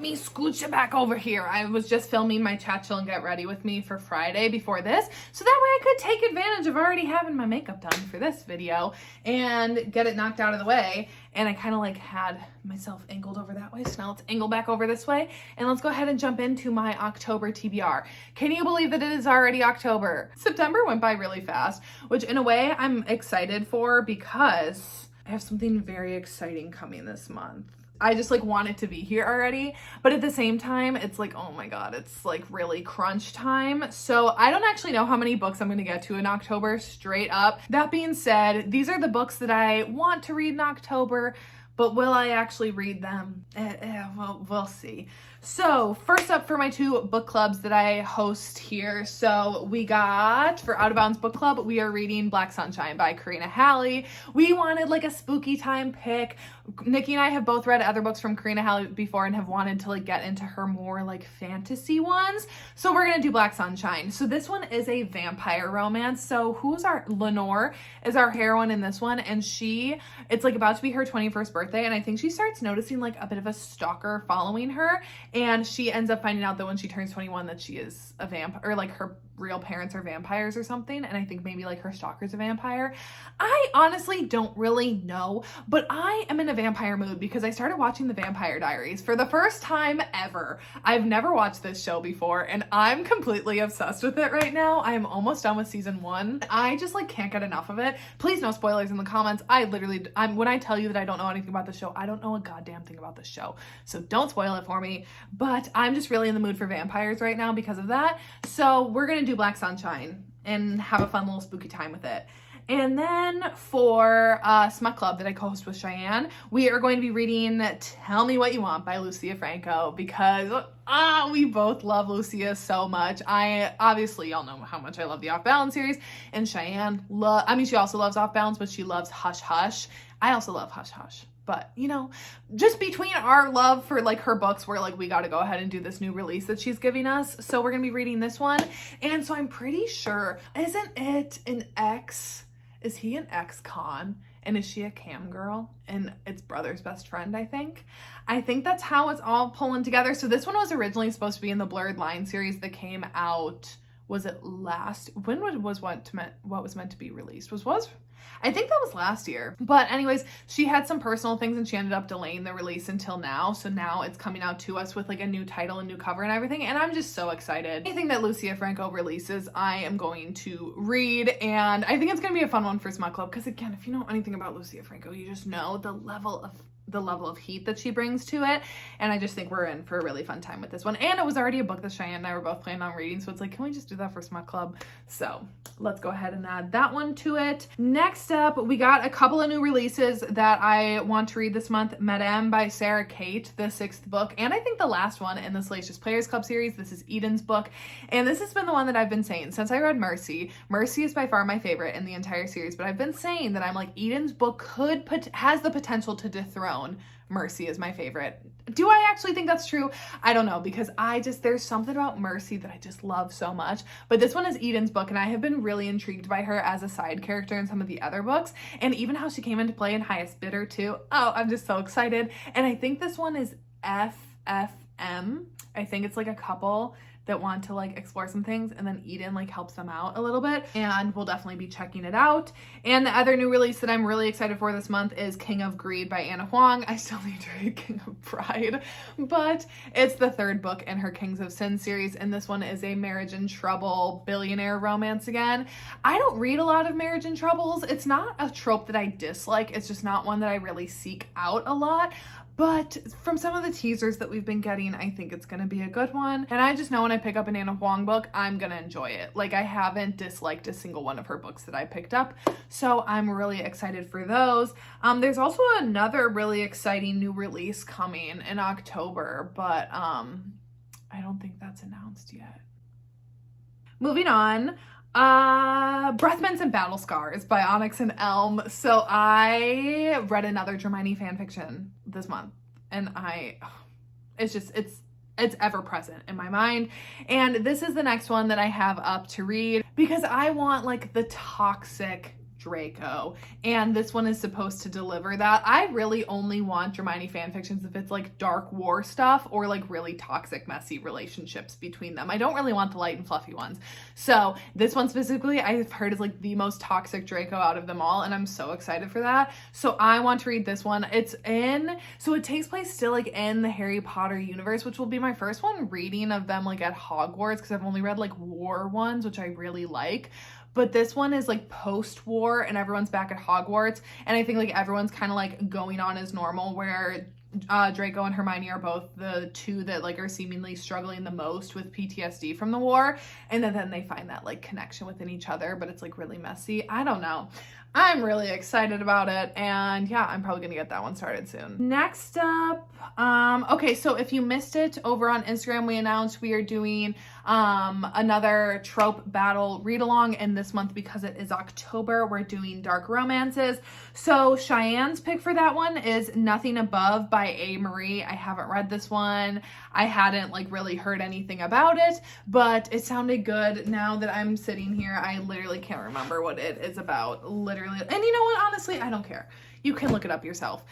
Me scooch it back over here. I was just filming my chat chill and get ready with me for Friday before this, so that way I could take advantage of already having my makeup done for this video and get it knocked out of the way. And I kind of like had myself angled over that way, so now let's angle back over this way and let's go ahead and jump into my October TBR. Can you believe that it is already October? September went by really fast, which in a way I'm excited for because I have something very exciting coming this month. I just like want it to be here already, but at the same time, it's like, oh my God, it's like really crunch time. So I don't actually know how many books I'm going to get to in October straight up. That being said, these are the books that I want to read in October, but will I actually read them? We'll see. So first up for my two book clubs that I host here. So we got, for Out of Bounds Book Club, we are reading Black Sunshine by Karina Halley. We wanted like a spooky time pick. Nikki and I have both read other books from Karina Halley before and have wanted to like get into her more like fantasy ones. So we're gonna do Black Sunshine. So this one is a vampire romance. So Lenore is our heroine in this one, and it's like about to be her 21st birthday, and I think she starts noticing like a bit of a stalker following her. And she ends up finding out that when she turns 21 that she is a vampire, or like her real parents are vampires or something. And I think maybe like her stalker's a vampire. I honestly don't really know, but I am in a vampire mood because I started watching The Vampire Diaries for the first time ever. I've never watched this show before and I'm completely obsessed with it right now. I am almost done with season 1. I just like can't get enough of it. Please no spoilers in the comments. When I tell you that I don't know anything about the show, I don't know a goddamn thing about the show. So don't spoil it for me. But I'm just really in the mood for vampires right now because of that. So we're gonna do Black Sunshine and have a fun little spooky time with it. And then for Smut Club that I co-host with Cheyenne, we are going to be reading Tell Me What You Want by Lucia Franco because we both love Lucia so much. Y'all know how much I love the Off Balance series, and Cheyenne she also loves Off Balance, but she loves Hush Hush. I also love Hush Hush. But, you know, just between our love for, like, her books, we're like, we got to go ahead and do this new release that she's giving us. So we're going to be reading this one. And so I'm pretty sure, isn't it an ex? Is he an ex-con? And is she a cam girl? And it's brother's best friend, I think. I think that's how it's all pulling together. So this one was originally supposed to be in the Blurred Line series that came out, was it when was what was meant to be released? I think that was last year. But anyways, she had some personal things and she ended up delaying the release until now. So now it's coming out to us with like a new title and new cover and everything. And I'm just so excited. Anything that Lucia Franco releases, I am going to read. And I think it's going to be a fun one for Smut Club. Because again, if you know anything about Lucia Franco, you just know the level of heat that she brings to it. And I just think we're in for a really fun time with this one. And it was already a book that Cheyenne and I were both planning on reading. So it's like, can we just do that for Smut Club? So let's go ahead and add that one to it. Next up, we got a couple of new releases that I want to read this month. Madame by Sarah Kate, the 6th book. And I think the last one in the Salacious Players Club series. This is Eden's book. And this has been the one that I've been saying since I read Mercy. Mercy is by far my favorite in the entire series. But I've been saying that I'm like, Eden's book has the potential to dethrone Mercy is my favorite. Do I actually think that's true? I don't know, because there's something about Mercy that I just love so much. But this one is Eden's book, and I have been really intrigued by her as a side character in some of the other books, and even how she came into play in Highest Bidder too. Oh, I'm just so excited. And I think this one is FFM. I think it's like a couple that want to like explore some things, and then Eden like helps them out a little bit, and we'll definitely be checking it out. And the other new release that I'm really excited for this month is King of Greed by Anna Huang. I still need to read King of Pride, but it's the 3rd book in her Kings of Sin series, and this one is a marriage in trouble billionaire romance again. I don't read a lot of marriage in troubles. It's not a trope that I dislike. It's just not one that I really seek out a lot. But from some of the teasers that we've been getting, I think it's going to be a good one. And I just know when I pick up an Anna Huang book, I'm going to enjoy it. Like, I haven't disliked a single one of her books that I picked up. So I'm really excited for those. There's also another really exciting new release coming in October, but I don't think that's announced yet. Moving on. Breath Mints and Battle Scars by Onyx and Elm. So I read another Dramoine fanfiction this month, and it's ever present in my mind. And this is the next one that I have up to read because I want like the toxic Draco, and this one is supposed to deliver that. I really only want Dramoine fanfictions if it's like dark war stuff or like really toxic, messy relationships between them. I don't really want the light and fluffy ones. So this one specifically, I've heard is like the most toxic Draco out of them all, and I'm so excited for that. So I want to read this one. So it takes place still like in the Harry Potter universe, which will be my first one reading of them like at Hogwarts, because I've only read like war ones, which I really like. But this one is like post-war and everyone's back at Hogwarts. And I think like everyone's kind of like going on as normal, where Draco and Hermione are both the two that like are seemingly struggling the most with PTSD from the war. And then they find that like connection within each other, but it's like really messy. I don't know. I'm really excited about it, and yeah, I'm probably gonna get that one started soon. Next up, okay, so if you missed it, over on Instagram we announced we are doing another trope battle read along, and this month, because it is October, we're doing dark romances. So Cheyenne's pick for that one is Nothing Above by A. Marie. I haven't read this one. I hadn't like really heard anything about it, but it sounded good. Now that I'm sitting here, I literally can't remember what it is about. Literally. And you know what? Honestly, I don't care. You can look it up yourself.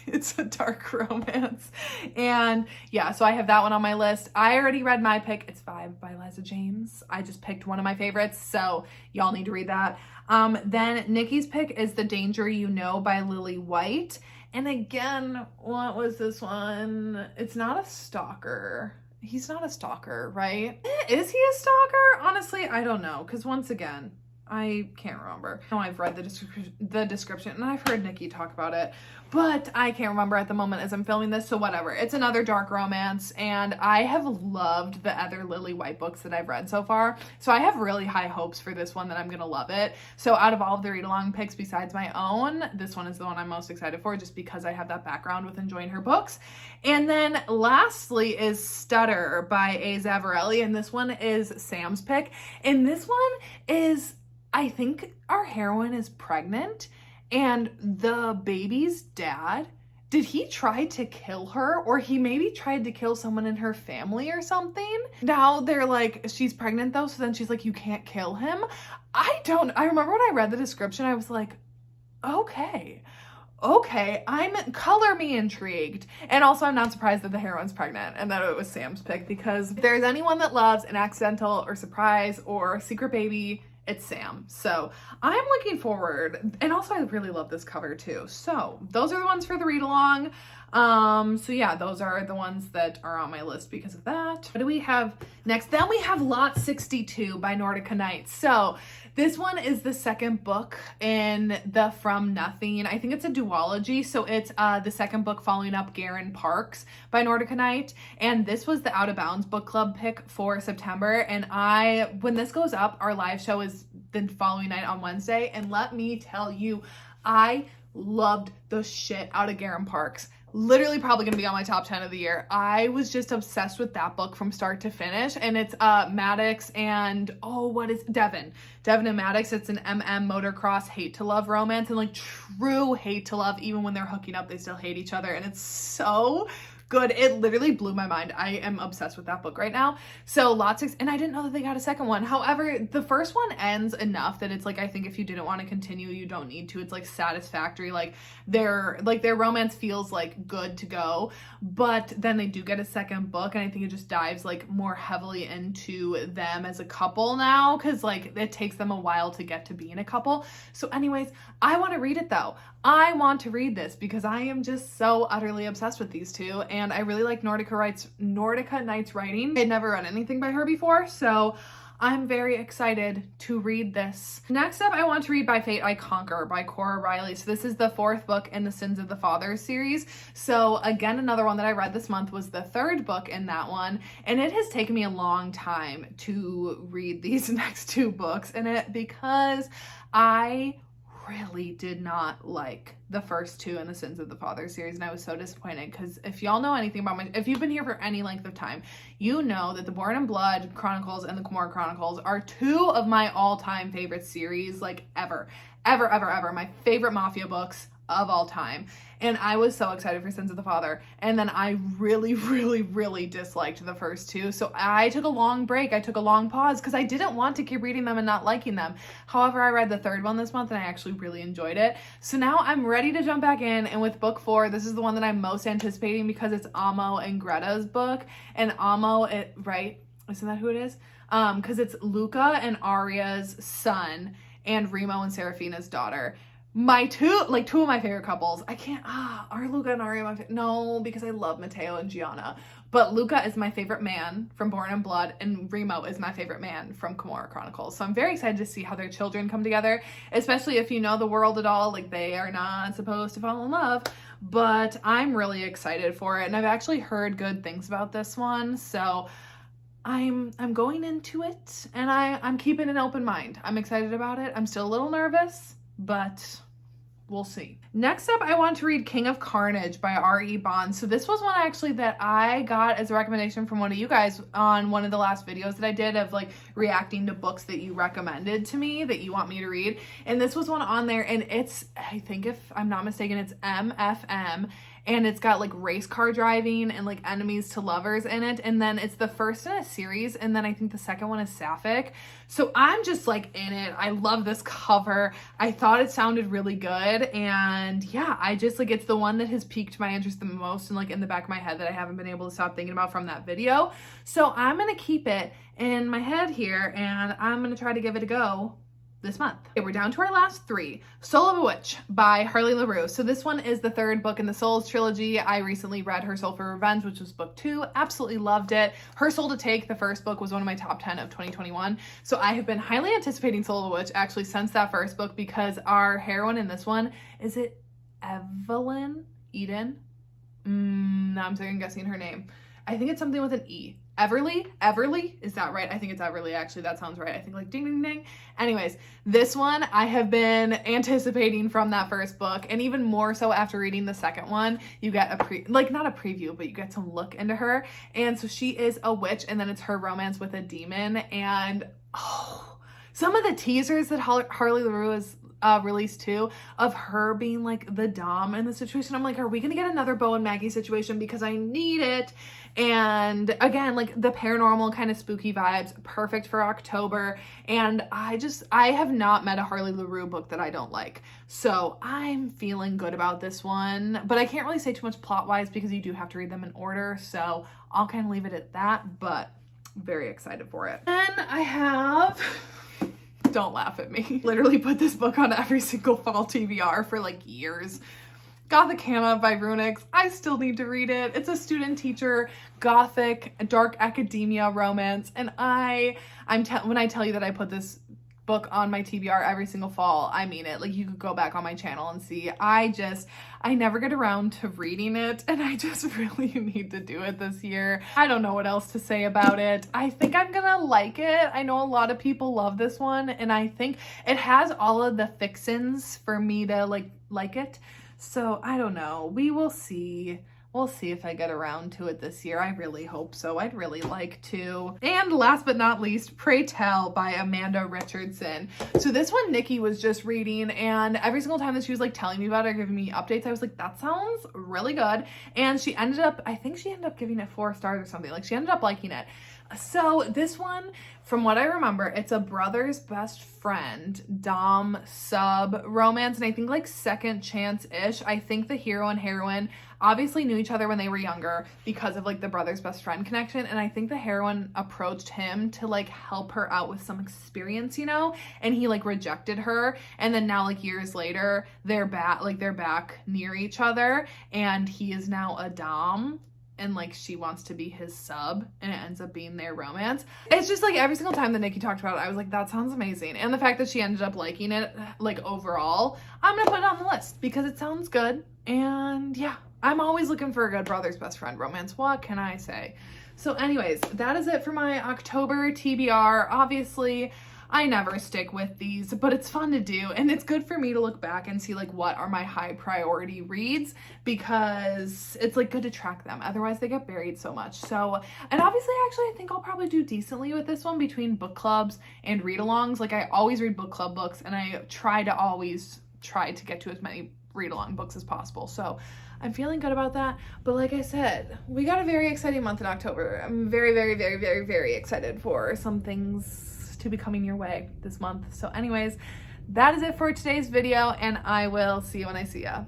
It's a dark romance. And yeah, so I have that one on my list. I already read my pick. It's 5 by Liza James. I just picked one of my favorites, so y'all need to read that. Then Nikki's pick is The Danger You Know by Lily White. And again, what was this one? It's not a stalker. He's not a stalker, right? Is he a stalker? Honestly, I don't know. Because once again, I can't remember. I know I've read the description and I've heard Nikki talk about it, but I can't remember at the moment as I'm filming this, so whatever. It's another dark romance, and I have loved the other Lily White books that I've read so far, so I have really high hopes for this one that I'm gonna love it. So out of all of the read-along picks besides my own, this one is the one I'm most excited for, just because I have that background with enjoying her books. And then lastly is Stutter by A. Zavarelli, and this one is Sam's pick. And this one is, I think our heroine is pregnant, and the baby's dad, did he try to kill her, or he maybe tried to kill someone in her family or something? Now they're like, she's pregnant though, so then she's like, you can't kill him. I remember when I read the description, I was like, okay, color me intrigued. And also I'm not surprised that the heroine's pregnant and that it was Sam's pick, because if there's anyone that loves an accidental or surprise or secret baby, it's Sam. So I'm looking forward. And also I really love this cover too. So those are the ones for the read along. So yeah, those are the ones that are on my list because of that. What do we have next? Then we have Lot 62 by Nordica Nights. So this one is the second book in the From Nothing. I think it's a duology. So it's the second book following up Garen Parks by Nordica Night. And this was the Out of Bounds book club pick for September. And when this goes up, our live show is the following night on Wednesday. And let me tell you, I loved the shit out of Garen Parks. Literally probably gonna be on my top 10 of the year. I was just obsessed with that book from start to finish. And it's Maddox and Devin and Maddox. It's an motocross hate to love romance, and like true hate to love. Even when they're hooking up, they still hate each other, and it's so good. It literally blew my mind. I am obsessed with that book right now. So Lot 6, and I didn't know that they got a second one. However, the first one ends enough that it's like, I think if you didn't want to continue, you don't need to. It's like satisfactory. Like their romance feels like good to go, but then they do get a second book, and I think it just dives like more heavily into them as a couple now, because like it takes them a while to get to being a couple. So anyways, I want to read it though. I want to read this because I am just so utterly obsessed with these two, and I really like Nordica Nights writing. I'd never read anything by her before, so I'm very excited to read this. Next up, I want to read By Fate I Conquer by Cora Riley. So this is the fourth book in the Sins of the Father series. So again, another one that I read this month was the third book in that one, and it has taken me a long time to read these next two books in it because I really did not like the first two in the Sins of the Father series, and I was so disappointed because if y'all know anything about if you've been here for any length of time, you know that the Born in Blood Chronicles and the Kimura Chronicles are two of my all-time favorite series, like ever. My favorite Mafia books of all time. And I was so excited for Sins of the Father. And then I really, really, really disliked the first two. So I took a long break. I took a long pause because I didn't want to keep reading them and not liking them. However, I read the third one this month and I actually really enjoyed it. So now I'm ready to jump back in. And with book 4, this is the one that I'm most anticipating because it's Amo and Greta's book. And Amo, right? Isn't that who it is? Because it's Luca and Arya's son and Remo and Serafina's daughter. Two of my favorite couples. Are Luca and Arya my favorite? No, because I love Matteo and Gianna. But Luca is my favorite man from Born in Blood, and Remo is my favorite man from Kimura Chronicles. So I'm very excited to see how their children come together, especially if you know the world at all. Like, they are not supposed to fall in love, but I'm really excited for it. And I've actually heard good things about this one. So I'm going into it, and I'm keeping an open mind. I'm excited about it. I'm still a little nervous, but we'll see. Next up, I want to read King of Carnage by R.E. Bond. So this was one actually that I got as a recommendation from one of you guys on one of the last videos that I did of like reacting to books that you recommended to me that you want me to read. And this was one on there, and it's, I think if I'm not mistaken, it's MFM. And it's got like race car driving and like enemies to lovers in it. And then it's the first in a series. And then I think the second one is Sapphic. So I'm just like in it. I love this cover. I thought it sounded really good. And yeah, I just like, it's the one that has piqued my interest the most and like in the back of my head that I haven't been able to stop thinking about from that video. So I'm going to keep it in my head here and I'm going to try to give it a go this month. Okay, we're down to our last 3. Soul of a Witch by Harley LaRue. So this one is the 3rd book in the Souls trilogy. I recently read Her Soul for Revenge, which was book 2. Absolutely loved it. Her Soul to Take, the first book, was one of my top 10 of 2021. So I have been highly anticipating Soul of a Witch actually since that first book because our heroine in this one, is it Evelyn Eden? Now I'm second guessing her name. I think it's something with an E. Everly? Is that right? I think it's Everly, actually. That sounds right. I think like ding, ding, ding. Anyways, this one I have been anticipating from that first book, and even more so after reading the second one. You get not a preview, but you get some look into her. And so she is a witch, and then it's her romance with a demon. And some of the teasers that Harley LaRue is released too of her being like the dom in the situation. I'm like, are we gonna get another Bo and Maggie situation? Because I need it. And again, like the paranormal kind of spooky vibes, perfect for October. And I have not met a Harley LaRue book that I don't like. So I'm feeling good about this one, but I can't really say too much plot wise because you do have to read them in order. So I'll kind of leave it at that, but very excited for it. And I have don't laugh at me. Literally put this book on every single fall TBR for like years. Gothic Hannah by Runix. I still need to read it. It's a student teacher, gothic, dark academia romance. And when I tell you that I put this book on my TBR every single fall, I mean it. Like, you could go back on my channel and see. I never get around to reading it, and I just really need to do it this year. I don't know what else to say about it. I think I'm gonna like it. I know a lot of people love this one, and I think it has all of the fixins for me to like it. So I don't know. We will see. We'll see if I get around to it this year. I really hope so. I'd really like to. And last but not least, Pray Tell by Amanda Richardson. So this one Nikki was just reading, and every single time that she was like telling me about it or giving me updates, I was like, that sounds really good. And I think she ended up giving it 4 stars or something. Like, she ended up liking it. So this one, from what I remember, it's a brother's best friend, dom, sub romance, and I think like second chance-ish. I think the hero and heroine obviously knew each other when they were younger because of like the brother's best friend connection, and I think the heroine approached him to like help her out with some experience, you know, and he like rejected her, and then now like years later they're back near each other, and he is now a dom and like she wants to be his sub, and it ends up being their romance. It's just like every single time that Nikki talked about it, I was like, that sounds amazing. And the fact that she ended up liking it, like overall, I'm gonna put it on the list because it sounds good. And yeah, I'm always looking for a good brother's best friend romance. What can I say? So anyways, that is it for my October TBR. Obviously, I never stick with these, but it's fun to do, and it's good for me to look back and see like what are my high priority reads, because it's like good to track them. Otherwise they get buried so much. So, and obviously actually I think I'll probably do decently with this one between book clubs and read-alongs. Like, I always read book club books, and I try to get to as many read along books as possible. So I'm feeling good about that. But like I said, we got a very exciting month in October. I'm very, very, very, very, very excited for some things to be coming your way this month. So anyways, that is it for today's video, and I will see you when I see ya.